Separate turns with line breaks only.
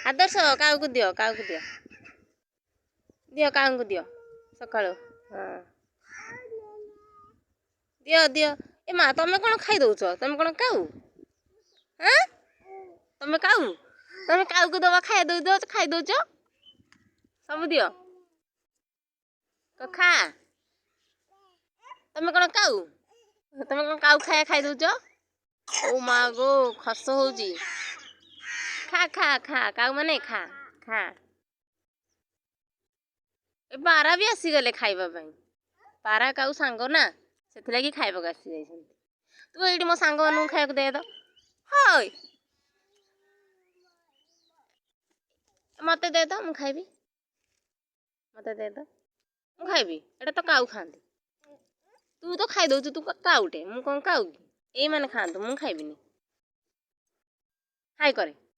आदर्श काऊ को दियो दियो काऊ को दियो सकाळो हाँ दियो दियो ए माँ तमें कौन खाई दौच तमें कौन काऊ हाँ तमें काऊ को दबा खाई दौच सब दियो खा तमें कौन काऊ खाई दौच ओ माँ गो खस होउची खा खा खा काऊ माने खा खा ए पारा भी आसीगले खाइबा ପାଇଁ पारा काऊ सांग ना से लगी खाइबा आसी जाइछन तू एठी मो सांग मानू खाइबा दे दो हय मते दे दो मु खाइबी मते दे दो मु खाइबी एटा तो काऊ खांती तू तो खाई दउछु तू काऊटे मु कोन काऊ ए माने खांतु मु खाइबिनी हाय करे